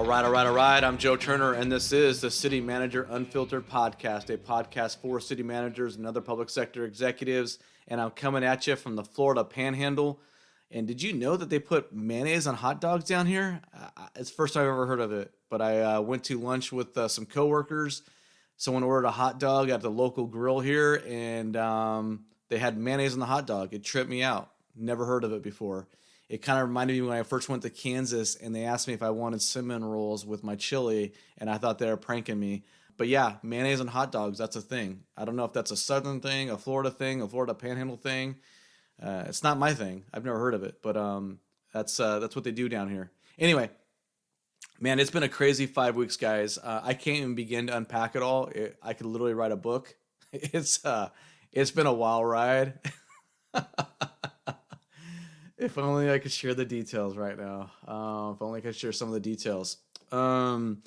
All right. I'm Joe Turner, and this is the City Manager Unfiltered Podcast, a podcast for city managers and other public sector executives. And I'm coming at you from the Florida Panhandle. And did you know that they put mayonnaise on hot dogs down here? It's the first time I've ever heard of it. But I went to lunch with some coworkers. Someone ordered a hot dog at the local grill here, and they had mayonnaise on the hot dog. It tripped me out. Never heard of it before. It kind of reminded me when I first went to Kansas and they asked me if I wanted cinnamon rolls with my chili, and I thought they were pranking me. But yeah, mayonnaise on hot dogs, that's a thing. I don't know if that's a southern thing, a Florida thing, a Florida Panhandle thing. It's not my thing. I've never heard of it, but that's what they do down here. Anyway, man, it's been a crazy 5 weeks, guys. I can't even begin to unpack it all. I could literally write a book. It's been a wild ride. If only I could share the details right now. If only I could share some of the details. I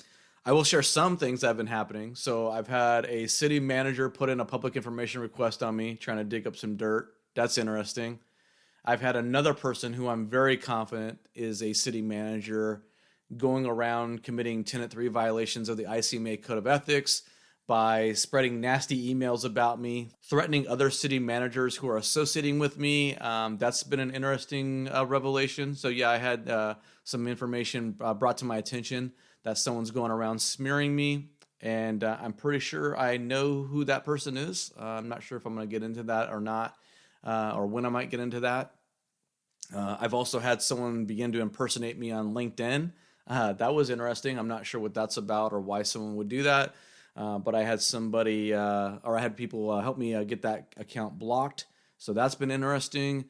will share some things that have been happening. So I've had a city manager put in a public information request on me, trying to dig up some dirt. That's interesting. I've had another person who I'm very confident is a city manager going around committing Tenet 3 violations of the ICMA Code of Ethics by spreading nasty emails about me, threatening other city managers who are associating with me. That's been an interesting revelation. So yeah, I had some information brought to my attention that someone's going around smearing me, and I'm pretty sure I know who that person is. I'm not sure if I'm going to get into that or not, or when I might get into that. I've also had someone begin to impersonate me on LinkedIn. That was interesting. I'm not sure what that's about or why someone would do that. But I had somebody, or I had people help me get that account blocked. So that's been interesting.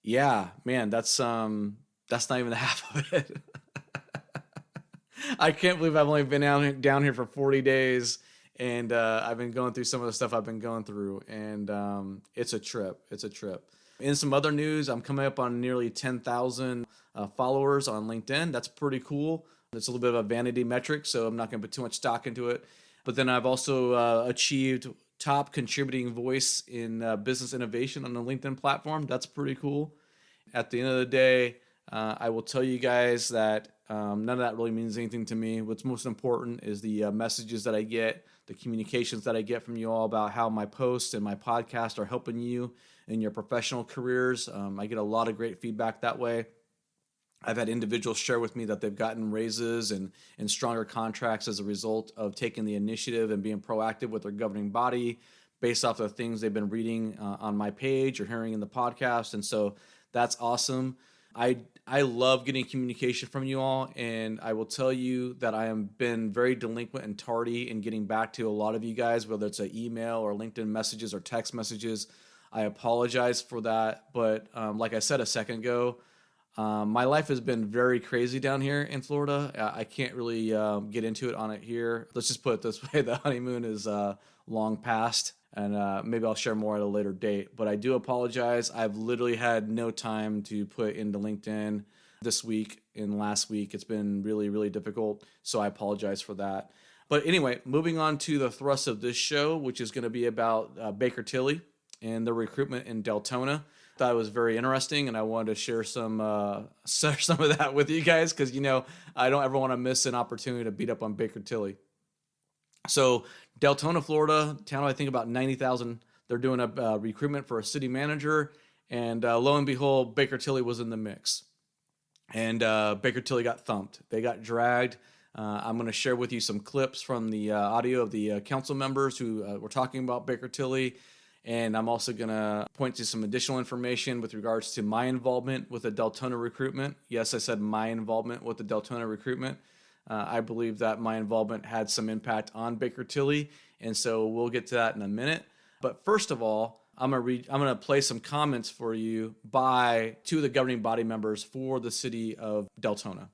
Yeah, man, that's not even the half of it. I can't believe I've only been down here for 40 days, and I've been going through some of the stuff I've been going through, and it's a trip. It's a trip. In some other news, I'm coming up on nearly 10,000 followers on LinkedIn. That's pretty cool. It's a little bit of a vanity metric, so I'm not going to put too much stock into it. But then I've also achieved top contributing voice in business innovation on the LinkedIn platform. That's pretty cool. At the end of the day, I will tell you guys that none of that really means anything to me. What's most important is the messages that I get, the communications that I get from you all about how my posts and my podcast are helping you in your professional careers. I get a lot of great feedback that way. I've had individuals share with me that they've gotten raises and stronger contracts as a result of taking the initiative and being proactive with their governing body based off of things they've been reading on my page or hearing in the podcast. And so that's awesome. I love getting communication from you all, and I will tell you that I have been very delinquent and tardy in getting back to a lot of you guys, whether it's an email or LinkedIn messages or text messages. I apologize for that. But like I said a second ago, my life has been very crazy down here in Florida. I can't really get into it on it here. Let's just put it this way. The honeymoon is long past, and maybe I'll share more at a later date. But I do apologize. I've literally had no time to put into LinkedIn this week and last week. It's been really, really difficult, so I apologize for that. But anyway, moving on to the thrust of this show, which is going to be about Baker Tilly and the recruitment in Deltona. Thought it was very interesting, and I wanted to share some of that with you guys because, I don't ever want to miss an opportunity to beat up on Baker Tilly. So Deltona, Florida, town I think about 90,000. They're doing a recruitment for a city manager, and lo and behold, Baker Tilly was in the mix. And Baker Tilly got thumped. They got dragged. I'm going to share with you some clips from the audio of the council members who were talking about Baker Tilly. And I'm also going to point to some additional information with regards to my involvement with the Deltona recruitment. Yes, I said my involvement with the Deltona recruitment. I believe that my involvement had some impact on Baker Tilly, and so we'll get to that in a minute. But first of all, I'm going to play some comments for you by two of the governing body members for the city of Deltona.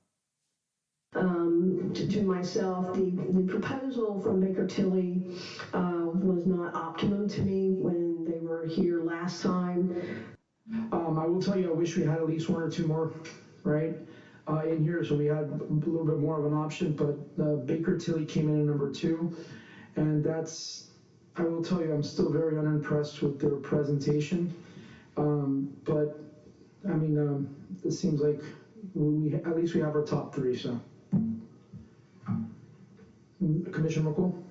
To myself, the proposal from Baker Tilly was not optimum to me when they were here last time. I will tell you, I wish we had at least one or two more, right, in here, so we had a little bit more of an option, but Baker Tilly came in at number 2, and I will tell you, I'm still very unimpressed with their presentation, but, it seems like at least we have our top 3, so. Commissioner McCool?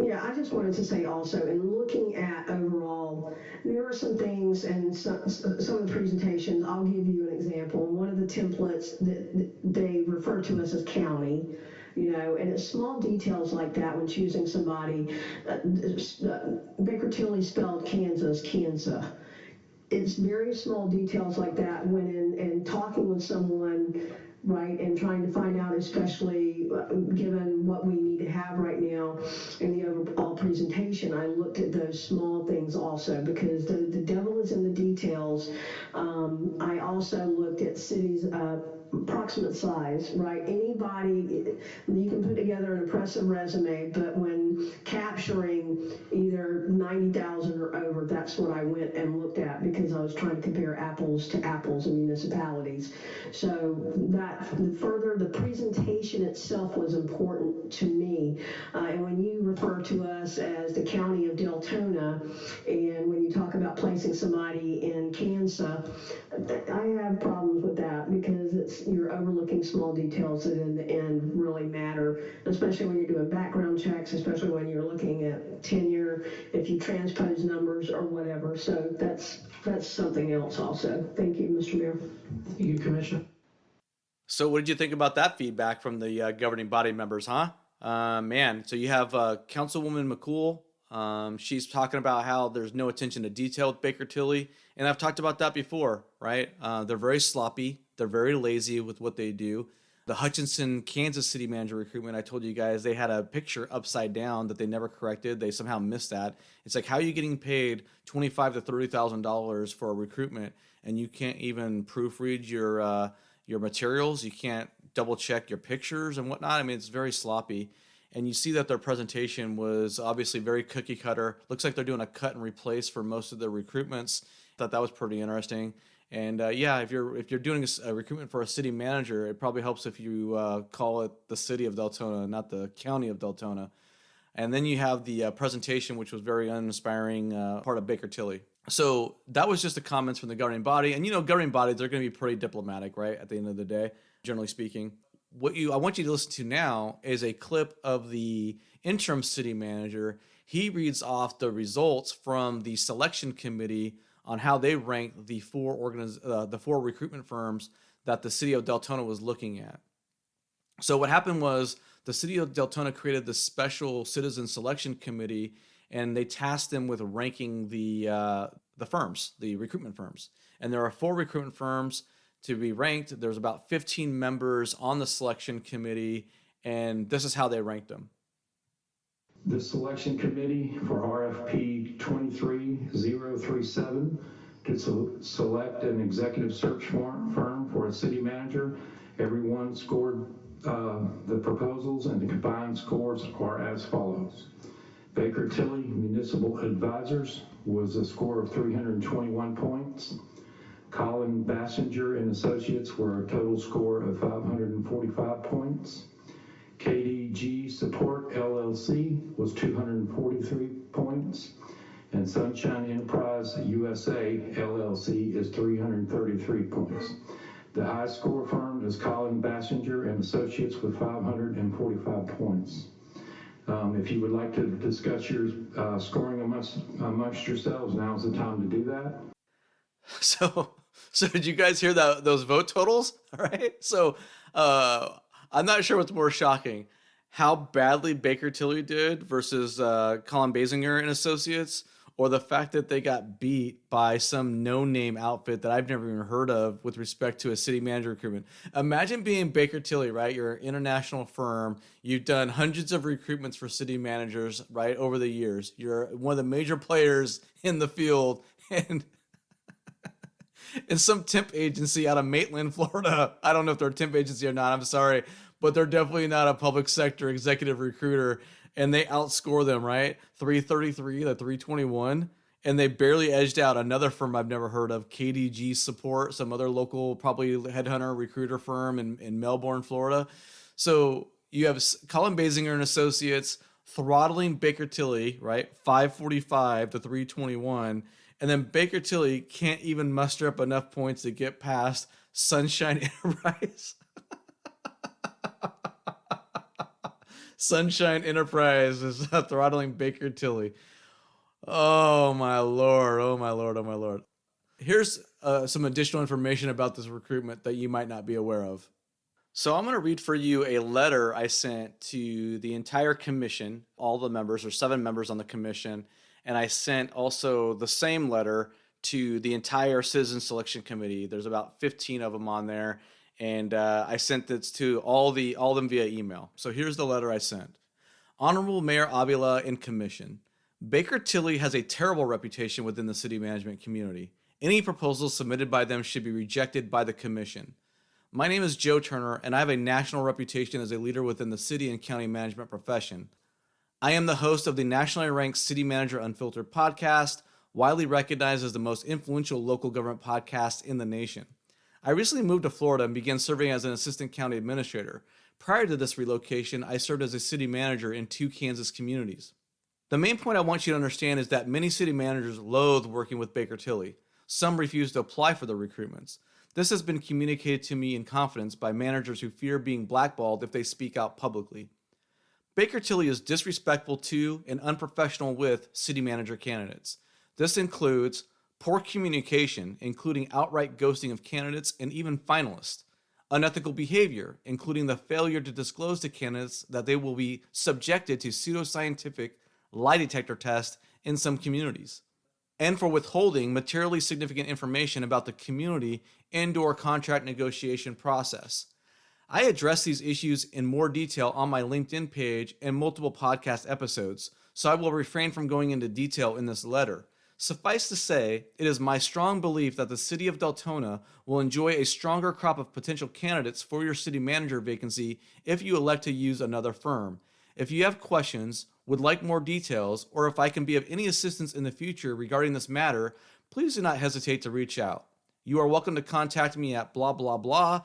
Yeah, I just wanted to say also, in looking at overall, there are some things and some of the presentations, I'll give you an example. One of the templates that they refer to us as county, and it's small details like that when choosing somebody. Baker Tilly spelled Kansas, Kansas. It's very small details like that when in talking with someone, right, and trying to find out, especially given what we need to have right now in the overall presentation, I looked at those small things also because the devil is in the details. I also looked at cities' approximate size, right? Anybody, you can put together an impressive resume, but when capturing either 90,000 or over, that's what I went and looked at because I was trying to compare apples to apples in municipalities. So that the presentation itself was important to me. And when you refer to us as the county of Deltona, and when you talk about placing somebody in Kansas, I have problems with that because you're overlooking small details that in the end really matter, especially when you're doing background checks, especially when you're looking at tenure, if you transpose numbers or whatever. So that's something else also. Thank you, Mr. Mayor. Thank you, Commissioner. So what did you think about that feedback from the governing body members, huh? Man, so you have Councilwoman McCool. She's talking about how there's no attention to detail with Baker Tilly. And I've talked about that before, right? They're very sloppy. They're very lazy with what they do. The Hutchinson, Kansas city manager recruitment, I told you guys, they had a picture upside down that they never corrected. They somehow missed that. It's like, how are you getting paid $25,000 to $30,000 for a recruitment and you can't even proofread your materials? You can't double check your pictures and whatnot. I mean, it's very sloppy. And you see that their presentation was obviously very cookie cutter. Looks like they're doing a cut and replace for most of the recruitments. Thought that was pretty interesting. And yeah, if you're doing a recruitment for a city manager, it probably helps if you call it the city of Deltona, not the county of Deltona. And then you have the presentation, which was very uninspiring, part of Baker Tilly. So that was just the comments from the governing body. And governing bodies, they're going to be pretty diplomatic, right? At the end of the day, generally speaking. I want you to listen to now is a clip of the interim city manager. He reads off the results from the selection committee on how they ranked the four recruitment firms that the city of Deltona was looking at. So what happened was the city of Deltona created this special citizen selection committee, and they tasked them with ranking the firms, the recruitment firms. And there are 4 recruitment firms to be ranked. There's about 15 members on the selection committee, and this is how they ranked them. The selection committee for RFP 23037 to select an executive search firm for a city manager. Everyone scored the proposals, and the combined scores are as follows. Baker Tilly Municipal Advisors was a score of 321 points. Colin Baenzinger Associates were a total score of 545 points. KDG Support LLC was 243 points, and Sunshine Enterprise USA LLC is 333 points. The high score firm is Colin Baenzinger Associates with 545 points. If you would like to discuss your scoring amongst yourselves, now is the time to do that. So did you guys hear those vote totals? All right. So I'm not sure what's more shocking, how badly Baker Tilly did versus Colin Baenzinger and Associates, or the fact that they got beat by some no-name outfit that I've never even heard of with respect to a city manager recruitment. Imagine being Baker Tilly, right? You're an international firm. You've done hundreds of recruitments for city managers, right, over the years. You're one of the major players in the field, and some temp agency out of Maitland, Florida. I don't know if they're a temp agency or not. I'm sorry, but they're definitely not a public sector executive recruiter. And they outscore them, right? 333 to 321. And they barely edged out another firm I've never heard of, KDG Support, some other local, probably headhunter recruiter firm in Melbourne, Florida. So you have Colin Baenzinger and Associates throttling Baker Tilly, right? 545 to 321. And then Baker Tilly can't even muster up enough points to get past Sunshine Enterprise. Sunshine Enterprise is throttling Baker Tilly. Oh my lord! Oh my lord! Oh my lord! Here's some additional information about this recruitment that you might not be aware of. So I'm going to read for you a letter I sent to the entire commission, all the members, or 7 members on the commission, and I sent also the same letter to the entire Citizen Selection Committee. There's about 15 of them on there, and I sent this to all of them via email. So here's the letter I sent. Honorable Mayor Avila and Commission, Baker Tilly has a terrible reputation within the city management community. Any proposals submitted by them should be rejected by the commission. My name is Joe Turner, and I have a national reputation as a leader within the city and county management profession. I am the host of the nationally ranked City Manager Unfiltered podcast, widely recognized as the most influential local government podcast in the nation. I recently moved to Florida and began serving as an assistant county administrator. Prior to this relocation, I served as a city manager in 2 Kansas communities. The main point I want you to understand is that many city managers loathe working with Baker Tilly. Some refuse to apply for the recruitments. This has been communicated to me in confidence by managers who fear being blackballed if they speak out publicly. Baker Tilly is disrespectful to and unprofessional with city manager candidates. This includes poor communication, including outright ghosting of candidates and even finalists, unethical behavior, including the failure to disclose to candidates that they will be subjected to pseudoscientific lie detector tests in some communities, and for withholding materially significant information about the community and/or contract negotiation process. I address these issues in more detail on my LinkedIn page and multiple podcast episodes, so I will refrain from going into detail in this letter. Suffice to say, it is my strong belief that the city of Deltona will enjoy a stronger crop of potential candidates for your city manager vacancy if you elect to use another firm. If you have questions, would like more details, or if I can be of any assistance in the future regarding this matter, please do not hesitate to reach out. You are welcome to contact me at blah blah blah.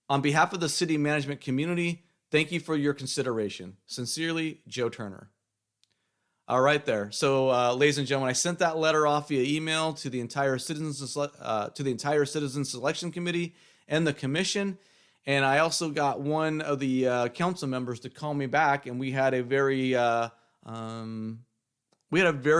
On behalf of the city management community, thank you for your consideration. Sincerely, Joe Turner. All right there. So, ladies and gentlemen, I sent that letter off via email to the entire Citizen Selection Committee and the Commission. And I also got one of the council members to call me back, and we had a very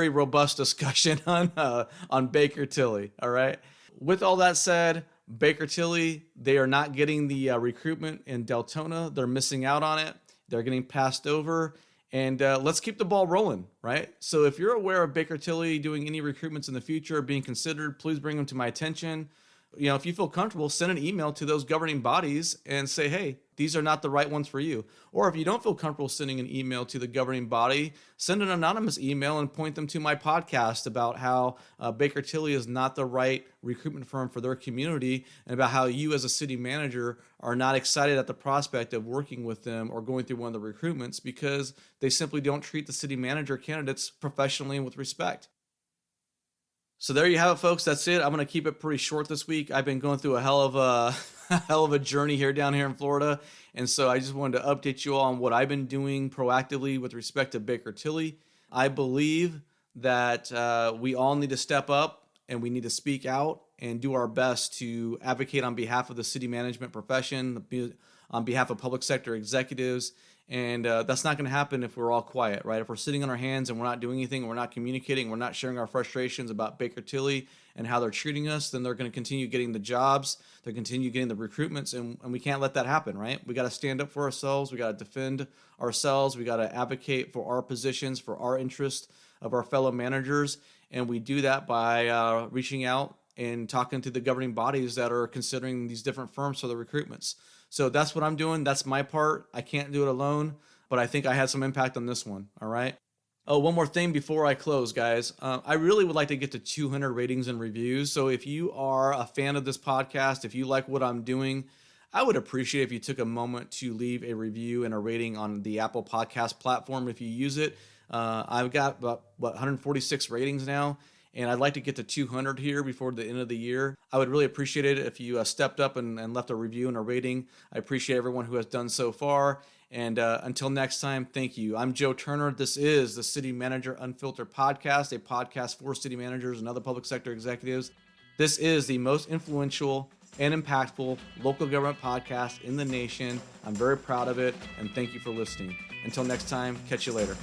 robust discussion on Baker Tilly. All right. With all that said, Baker Tilly, they are not getting the recruitment in Deltona. They're missing out on it. They're getting passed over. And let's keep the ball rolling, right? So if you're aware of Baker Tilly doing any recruitments in the future or being considered, please bring them to my attention. You know, if you feel comfortable, send an email to those governing bodies and say, hey, these are not the right ones for you. Or if you don't feel comfortable sending an email to the governing body, send an anonymous email and point them to my podcast about how Baker Tilly is not the right recruitment firm for their community, and about how you as a city manager are not excited at the prospect of working with them or going through one of the recruitments because they simply don't treat the city manager candidates professionally and with respect. So there you have it, folks. That's it. I'm going to keep it pretty short this week. I've been going through a hell of a journey down here in Florida. And so I just wanted to update you all on what I've been doing proactively with respect to Baker Tilly. I believe that we all need to step up and we need to speak out and do our best to advocate on behalf of the city management profession, on behalf of public sector executives. And that's not going to happen if we're all quiet, right? If we're sitting on our hands and we're not doing anything, we're not communicating, we're not sharing our frustrations about Baker Tilly and how they're treating us, then they're going to continue getting the jobs, they're continue getting the recruitments, and we can't let that happen, right? We got to stand up for ourselves, we got to defend ourselves, we got to advocate for our positions, for our interest of our fellow managers, and we do that by reaching out and talking to the governing bodies that are considering these different firms for the recruitments. So that's what I'm doing. That's my part. I can't do it alone, but I think I had some impact on this one. All right. Oh, one more thing before I close, guys. I really would like to get to 200 ratings and reviews. So if you are a fan of this podcast, if you like what I'm doing, I would appreciate if you took a moment to leave a review and a rating on the Apple Podcast platform if you use it. I've got about 146 ratings now, and I'd like to get to 200 here before the end of the year. I would really appreciate it if you stepped up and left a review and a rating. I appreciate everyone who has done so far. And until next time, thank you. I'm Joe Turner. This is the City Manager Unfiltered podcast, a podcast for city managers and other public sector executives. This is the most influential and impactful local government podcast in the nation. I'm very proud of it, and thank you for listening. Until next time, catch you later.